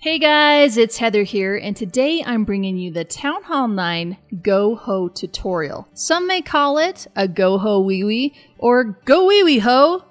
Hey guys, it's Heather here, and today I'm bringing you the TH9 GoHo tutorial. Some may call it a GoHoWiWi or GoWiWi-ho.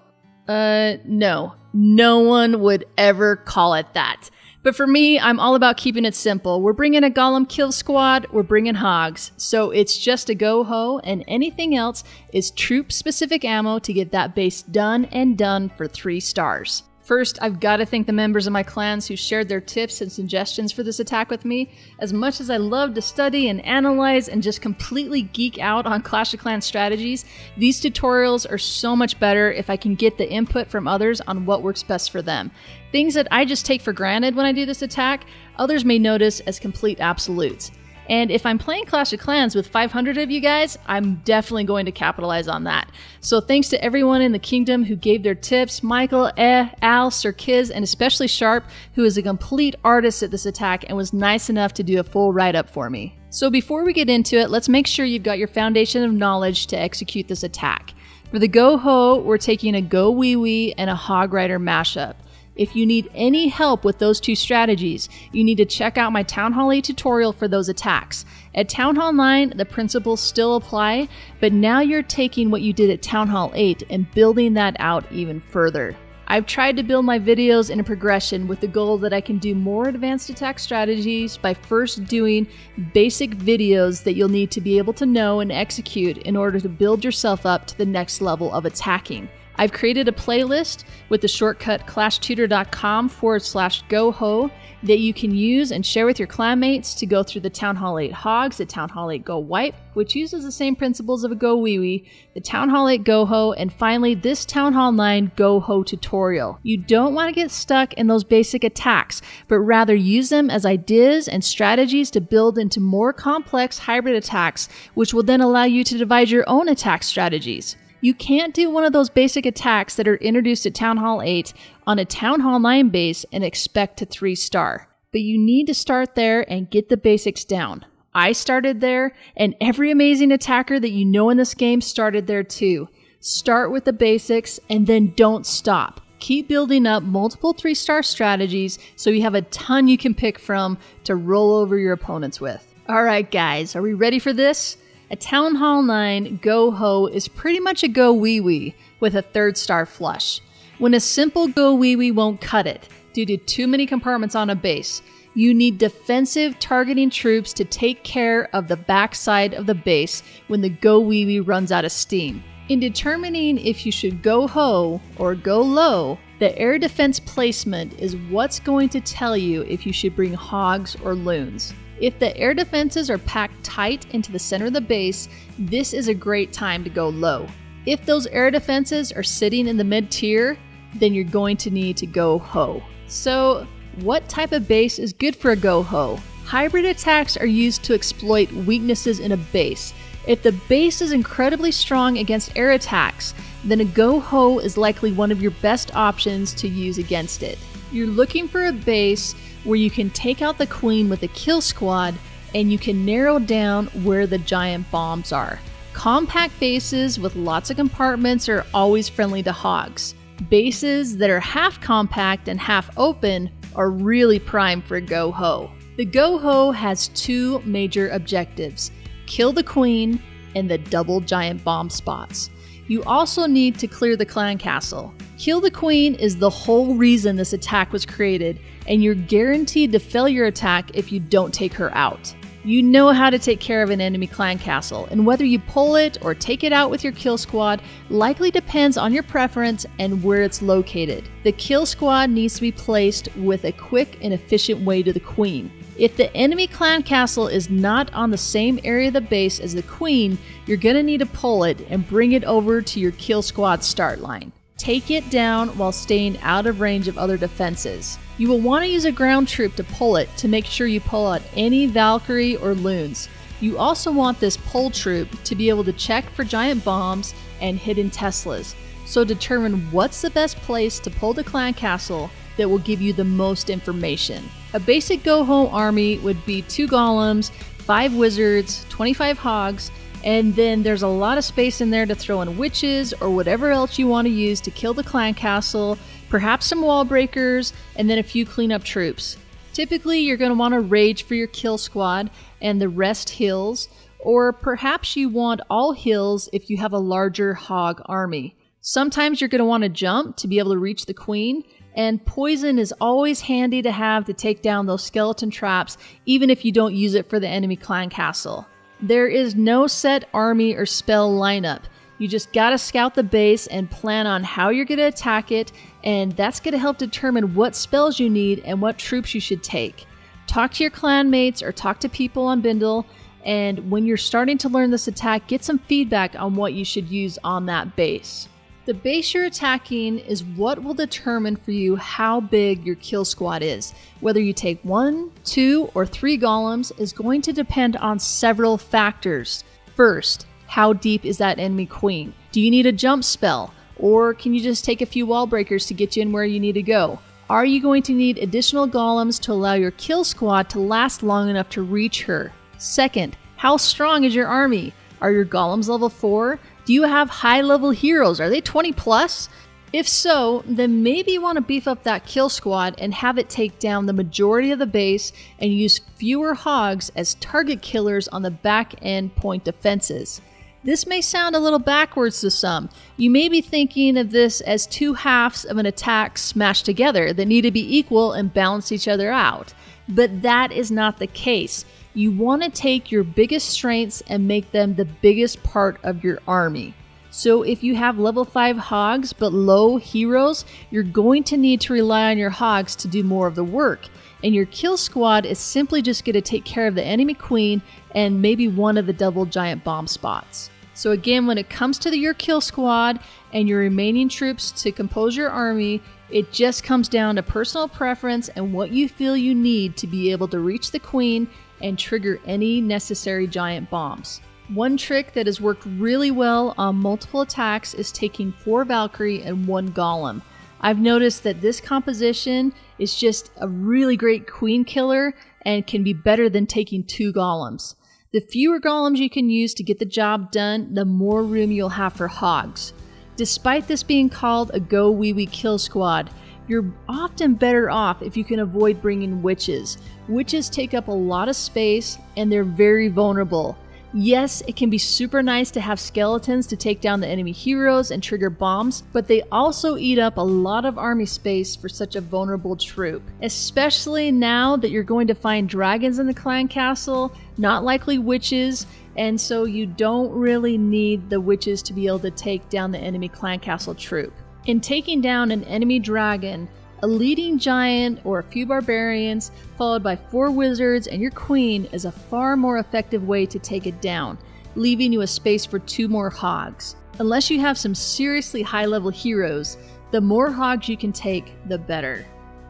No one would ever call it that. But for me, I'm all about keeping it simple. We're bringing a golem kill squad, we're bringing hogs. So it's just a GoHo, and anything else is troop-specific ammo to get that base done and done for 3 stars. First, I've got to thank the members of my clans who shared their tips and suggestions for this attack with me. As much as I love to study and analyze and just completely geek out on Clash of Clans strategies, these tutorials are so much better if I can get the input from others on what works best for them. Things that I just take for granted when I do this attack, others may notice as complete absolutes. And if I'm playing Clash of Clans with 500 of you guys, I'm definitely going to capitalize on that. So thanks to everyone in the kingdom who gave their tips, Michael, Al, Sir Kiz, and especially Sharp, who is a complete artist at this attack and was nice enough to do a full write-up for me. So before we get into it, let's make sure you've got your foundation of knowledge to execute this attack. For the GoHo, we're taking a GoWiWi and a Hog Rider mashup. If you need any help with those 2 strategies, you need to check out my Town Hall 8 tutorial for those attacks. At Town Hall 9, the principles still apply, but now you're taking what you did at Town Hall 8 and building that out even further. I've tried to build my videos in a progression with the goal that I can do more advanced attack strategies by first doing basic videos that you'll need to be able to know and execute in order to build yourself up to the next level of attacking. I've created a playlist with the shortcut classtutor.com/GoHo that you can use and share with your clanmates to go through the Town Hall 8 Hogs, the Town Hall 8 GoWiWi, which uses the same principles of a GoWiWi, the Town Hall 8 GoHo, and finally this Town Hall 9 GoHo tutorial. You don't want to get stuck in those basic attacks, but rather use them as ideas and strategies to build into more complex hybrid attacks, which will then allow you to devise your own attack strategies. You can't do one of those basic attacks that are introduced at Town Hall 8 on a Town Hall 9 base and expect to 3-star. But you need to start there and get the basics down. I started there, and every amazing attacker that you know in this game started there too. Start with the basics and then don't stop. Keep building up multiple 3-star strategies so you have a ton you can pick from to roll over your opponents with. Alright guys, are we ready for this? A Town Hall 9 GoHo is pretty much a GoWiWi with a 3rd-star flush. When a simple GoWiWi won't cut it due to too many compartments on a base, you need defensive targeting troops to take care of the backside of the base when the GoWiWi runs out of steam. In determining if you should GoHo or go low, the air defense placement is what's going to tell you if you should bring hogs or loons. If the air defenses are packed tight into the center of the base, this is a great time to go low. If those air defenses are sitting in the mid-tier, then you're going to need to go ho. So, what type of base is good for a GoHo? Hybrid attacks are used to exploit weaknesses in a base. If the base is incredibly strong against air attacks, then a GoHo is likely one of your best options to use against it. You're looking for a base where you can take out the queen with a kill squad and you can narrow down where the giant bombs are. Compact bases with lots of compartments are always friendly to hogs. Bases that are half compact and half open are really prime for a GoHo. The GoHo has 2 major objectives: kill the queen and the double giant bomb spots. You also need to clear the clan castle. Kill the queen is the whole reason this attack was created, and you're guaranteed to fail your attack if you don't take her out. You know how to take care of an enemy clan castle, and whether you pull it or take it out with your kill squad likely depends on your preference and where it's located. The kill squad needs to be placed with a quick and efficient way to the queen. If the enemy clan castle is not on the same area of the base as the queen, you're going to need to pull it and bring it over to your kill squad start line. Take it down while staying out of range of other defenses. You will want to use a ground troop to pull it to make sure you pull out any Valkyrie or loons. You also want this pull troop to be able to check for giant bombs and hidden Teslas, so determine what's the best place to pull the clan castle that will give you the most information. A basic GoHo army would be 2 golems, 5 wizards, 25 hogs, and then there's a lot of space in there to throw in witches or whatever else you want to use to kill the clan castle, perhaps some wall breakers, and then a few cleanup troops. Typically, you're going to want to rage for your kill squad and the rest heals, or perhaps you want all heals if you have a larger hog army. Sometimes you're going to want to jump to be able to reach the queen, and poison is always handy to have to take down those skeleton traps, even if you don't use it for the enemy clan castle. There is no set army or spell lineup. You just gotta scout the base and plan on how you're gonna attack it, and that's gonna help determine what spells you need and what troops you should take. Talk to your clan mates or talk to people on Bindle, and when you're starting to learn this attack, get some feedback on what you should use on that base. The base you're attacking is what will determine for you how big your kill squad is. Whether you take 1, 2, or 3 golems is going to depend on several factors. First, how deep is that enemy queen? Do you need a jump spell? Or can you just take a few wall breakers to get you in where you need to go? Are you going to need additional golems to allow your kill squad to last long enough to reach her? Second, how strong is your army? Are your golems level 4? Do you have high-level heroes? Are they 20 plus? If so, then maybe you want to beef up that kill squad and have it take down the majority of the base and use fewer hogs as target killers on the back-end point defenses. This may sound a little backwards to some. You may be thinking of this as two halves of an attack smashed together that need to be equal and balance each other out. But that is not the case. You want to take your biggest strengths and make them the biggest part of your army. So if you have level 5 hogs but low heroes, you're going to need to rely on your hogs to do more of the work. And your kill squad is simply just going to take care of the enemy queen and maybe one of the double giant bomb spots. So again, when it comes to your kill squad and your remaining troops to compose your army, it just comes down to personal preference and what you feel you need to be able to reach the queen and trigger any necessary giant bombs. One trick that has worked really well on multiple attacks is taking 4 Valkyrie and 1 Golem. I've noticed that this composition is just a really great queen killer and can be better than taking 2 Golems. The fewer golems you can use to get the job done, the more room you'll have for hogs. Despite this being called a GoWiWi kill squad, you're often better off if you can avoid bringing witches. Witches take up a lot of space and they're very vulnerable. Yes, it can be super nice to have skeletons to take down the enemy heroes and trigger bombs, but they also eat up a lot of army space for such a vulnerable troop. Especially now that you're going to find dragons in the clan castle, not likely witches, and so you don't really need the witches to be able to take down the enemy clan castle troop. In taking down an enemy dragon, a leading giant or a few barbarians followed by 4 wizards and your queen is a far more effective way to take it down, leaving you a space for 2 more hogs. Unless you have some seriously high level heroes, the more hogs you can take, the better.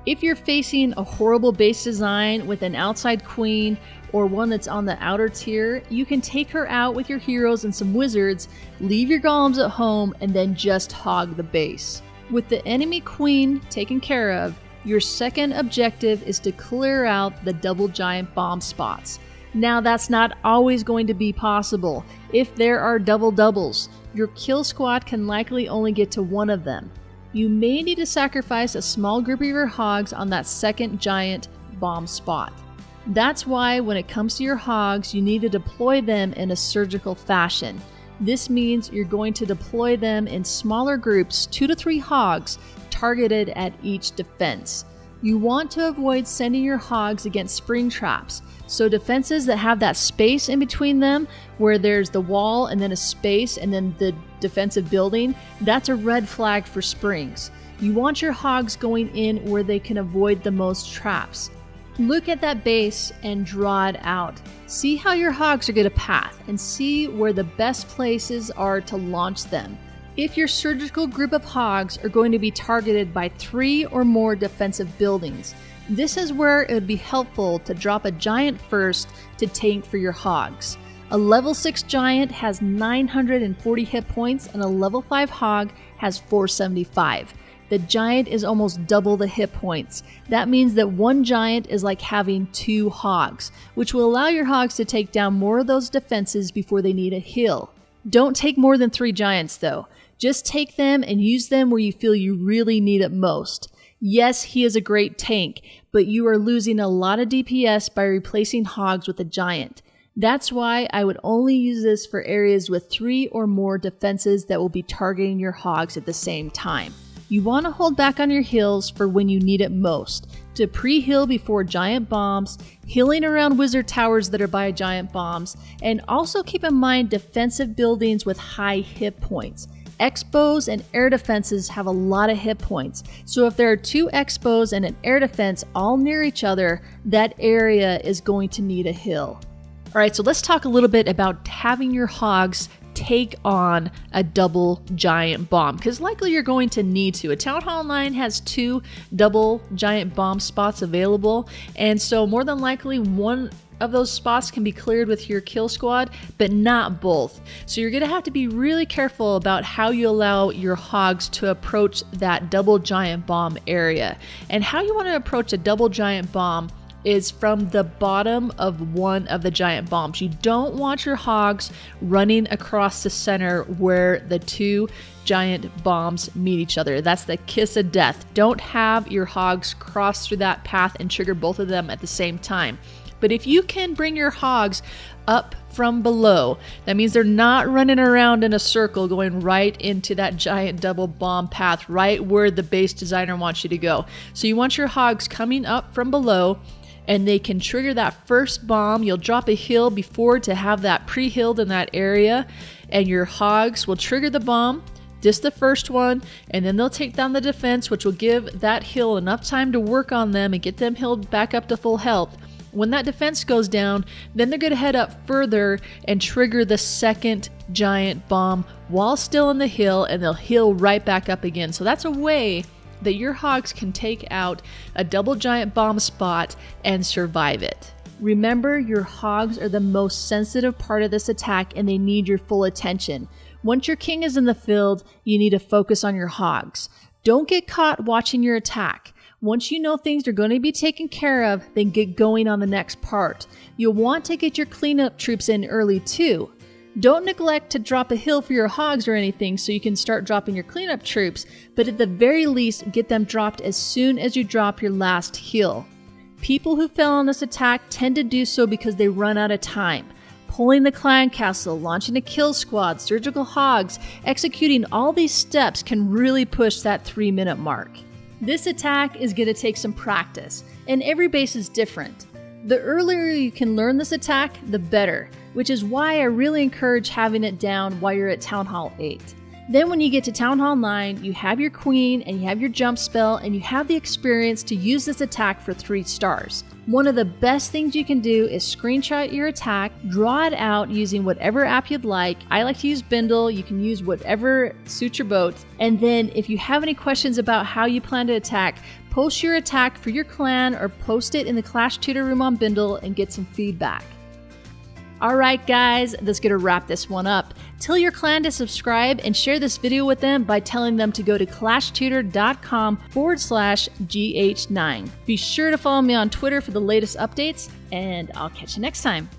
If you're facing a horrible base design with an outside queen or one that's on the outer tier, you can take her out with your heroes and some wizards, leave your golems at home, and then just hog the base. With the enemy queen taken care of, your second objective is to clear out the double giant bomb spots. Now that's not always going to be possible. If there are double doubles, your kill squad can likely only get to 1 of them. You may need to sacrifice a small group of your hogs on that second giant bomb spot. That's why when it comes to your hogs, you need to deploy them in a surgical fashion. This means you're going to deploy them in smaller groups, 2 to 3 hogs, targeted at each defense. You want to avoid sending your hogs against spring traps, so defenses that have that space in between them, where there's the wall and then a space and then the defensive building, that's a red flag for springs. You want your hogs going in where they can avoid the most traps. Look at that base and draw it out. See how your hogs are going to path and see where the best places are to launch them. If your surgical group of hogs are going to be targeted by 3 or more defensive buildings, this is where it would be helpful to drop a giant first to tank for your hogs. A level 6 giant has 940 hit points and a level 5 hog has 475. The giant is almost double the hit points. That means that 1 giant is like having 2 hogs, which will allow your hogs to take down more of those defenses before they need a heal. Don't take more than 3 giants though. Just take them and use them where you feel you really need it most. Yes, he is a great tank, but you are losing a lot of DPS by replacing hogs with a giant. That's why I would only use this for areas with 3 or more defenses that will be targeting your hogs at the same time. You want to hold back on your heals for when you need it most, to pre-heal before giant bombs, healing around wizard towers that are by giant bombs, and also keep in mind defensive buildings with high hit points. X-bows and air defenses have a lot of hit points, so if there are 2 X-bows and an air defense all near each other, that area is going to need a heal. Alright, so let's talk a little bit about having your hogs take on a double giant bomb, because likely you're going to need to. A Town Hall 9 has 2 double giant bomb spots available, and so more than likely one of those spots can be cleared with your kill squad, but not both. So you're going to have to be really careful about how you allow your hogs to approach that double giant bomb area. And how you want to approach a double giant bomb is from the bottom of one of the giant bombs. You don't want your hogs running across the center where the 2 giant bombs meet each other. That's the kiss of death. Don't have your hogs cross through that path and trigger both of them at the same time. But if you can bring your hogs up from below, that means they're not running around in a circle going right into that giant double bomb path right where the base designer wants you to go. So you want your hogs coming up from below, and they can trigger that first bomb. You'll drop a heal before to have that pre-healed in that area, and your hogs will trigger the bomb, just the first one, and then they'll take down the defense, which will give that heal enough time to work on them and get them healed back up to full health. When that defense goes down, then they're going to head up further and trigger the second giant bomb while still in the hill, and they'll heal right back up again. So that's a way that your hogs can take out a double giant bomb spot and survive it. Remember, your hogs are the most sensitive part of this attack, and they need your full attention. Once your king is in the field, you need to focus on your hogs. Don't get caught watching your attack. Once you know things are going to be taken care of, then get going on the next part. You'll want to get your cleanup troops in early too. Don't neglect to drop a hill for your hogs or anything so you can start dropping your cleanup troops, but at the very least, get them dropped as soon as you drop your last heal. People who fell on this attack tend to do so because they run out of time. Pulling the clan castle, launching a kill squad, surgical hogs, executing all these steps can really push that 3-minute mark. This attack is going to take some practice, and every base is different. The earlier you can learn this attack, the better, which is why I really encourage having it down while you're at Town Hall 8. Then when you get to Town Hall 9, you have your queen and you have your jump spell, and you have the experience to use this attack for 3 stars. One of the best things you can do is screenshot your attack, draw it out using whatever app you'd like. I like to use Bindle, you can use whatever suits your boat. And then if you have any questions about how you plan to attack, post your attack for your clan or post it in the Clash Tutor room on Bindle and get some feedback. Alright guys, that's going to wrap this one up. Tell your clan to subscribe and share this video with them by telling them to go to clashteater.com/GH9. Be sure to follow me on Twitter for the latest updates, and I'll catch you next time.